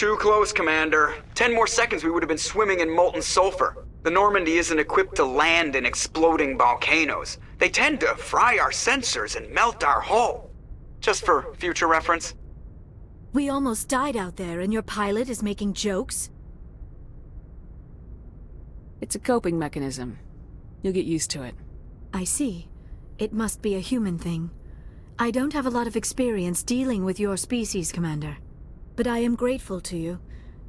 Too close, Commander. 10 more seconds we would have been swimming in molten sulfur. The Normandy isn't equipped to land in exploding volcanoes. They tend to fry our sensors and melt our hull. Just for future reference. We almost died out there, and your pilot is making jokes? It's a coping mechanism. You'll get used to it. I see. It must be a human thing. I don't have a lot of experience dealing with your species, Commander. But I am grateful to you.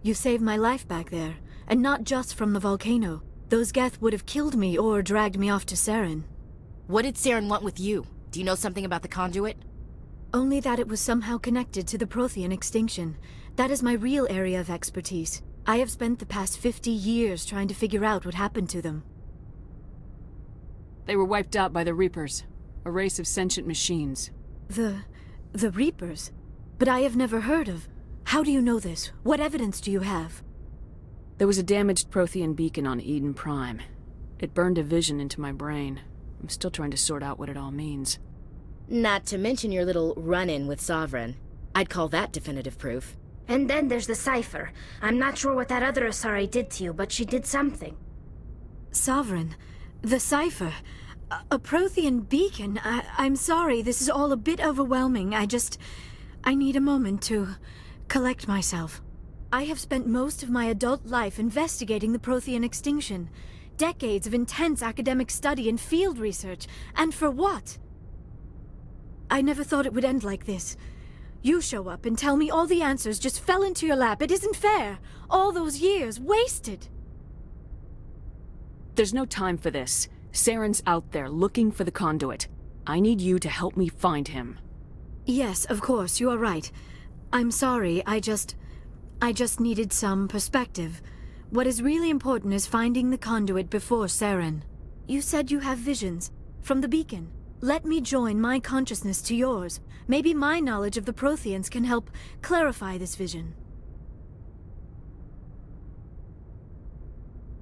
You saved my life back there, and not just from the volcano. Those Geth would have killed me or dragged me off to Saren. What did Saren want with you? Do you know something about the conduit? Only that it was somehow connected to the Prothean extinction. That is my real area of expertise. I have spent the past 50 years trying to figure out what happened to them. They were wiped out by the Reapers, a race of sentient machines. The Reapers? But I have never heard of. How do you know this? What evidence do you have? There was a damaged Prothean beacon on Eden Prime. It burned a vision into my brain. I'm still trying to sort out what it all means. Not to mention your little run-in with Sovereign. I'd call that definitive proof. And then there's the cipher. I'm not sure what that other Asari did to you, but she did something. Sovereign. The cipher. A Prothean beacon. I'm sorry, this is all a bit overwhelming. I need a moment to collect myself. I have spent most of my adult life investigating the Prothean extinction. Decades of intense academic study and field research. And for what? I never thought it would end like this. You show up and tell me all the answers just fell into your lap. It isn't fair. All those years wasted. There's no time for this. Saren's out there looking for the conduit. I need you to help me find him. Yes, of course, you are right. I'm sorry, I just needed some perspective. What is really important is finding the conduit before Saren. You said you have visions. From the beacon. Let me join my consciousness to yours. Maybe my knowledge of the Protheans can help clarify this vision.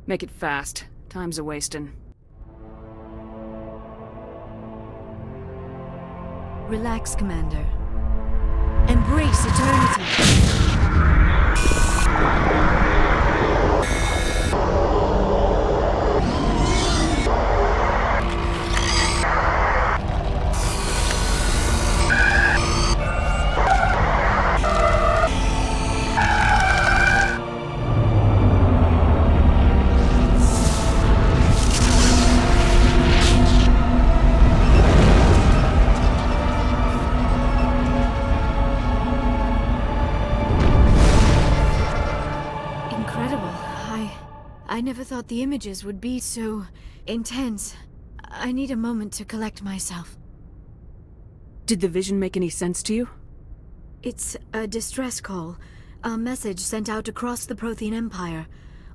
Make it fast. Time's a-wastin'. Relax, Commander. Embrace eternity. I never thought the images would be so intense. I need a moment to collect myself. Did the vision make any sense to you? It's a distress call. A message sent out across the Prothean Empire.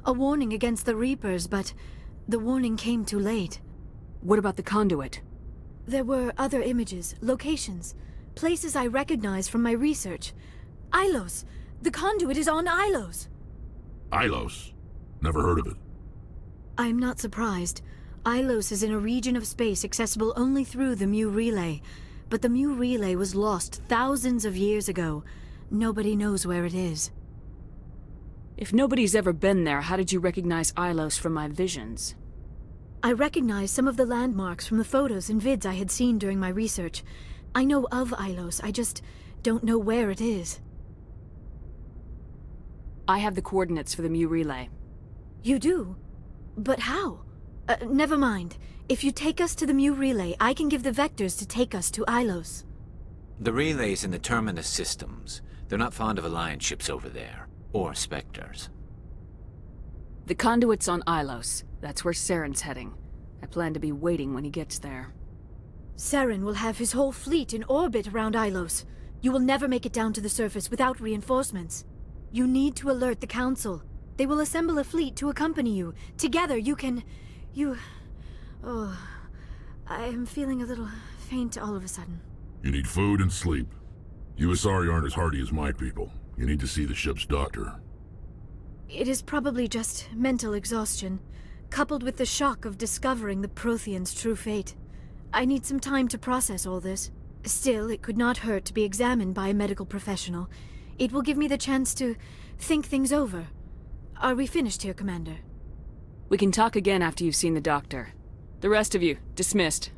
A warning against the Reapers, but the warning came too late. What about the conduit? There were other images, locations, places I recognized from my research. Ilos! The conduit is on Ilos! Ilos? Never heard of it. I'm not surprised. Ilos is in a region of space accessible only through the Mu Relay. But the Mu Relay was lost thousands of years ago. Nobody knows where it is. If nobody's ever been there, how did you recognize Ilos from my visions? I recognized some of the landmarks from the photos and vids I had seen during my research. I know of Ilos, I just don't know where it is. I have the coordinates for the Mu Relay. You do? But how? Never mind. If you take us to the Mu Relay, I can give the vectors to take us to Ilos. The relay's in the Terminus systems. They're not fond of Alliance ships over there. Or Spectres. The conduit's on Ilos. That's where Saren's heading. I plan to be waiting when he gets there. Saren will have his whole fleet in orbit around Ilos. You will never make it down to the surface without reinforcements. You need to alert the Council. They will assemble a fleet to accompany you. Together you can... Oh... I am feeling a little faint all of a sudden. You need food and sleep. You Asari aren't as hardy as my people. You need to see the ship's doctor. It is probably just mental exhaustion, coupled with the shock of discovering the Prothean's true fate. I need some time to process all this. Still, it could not hurt to be examined by a medical professional. It will give me the chance to think things over. Are we finished here, Commander? We can talk again after you've seen the doctor. The rest of you, dismissed.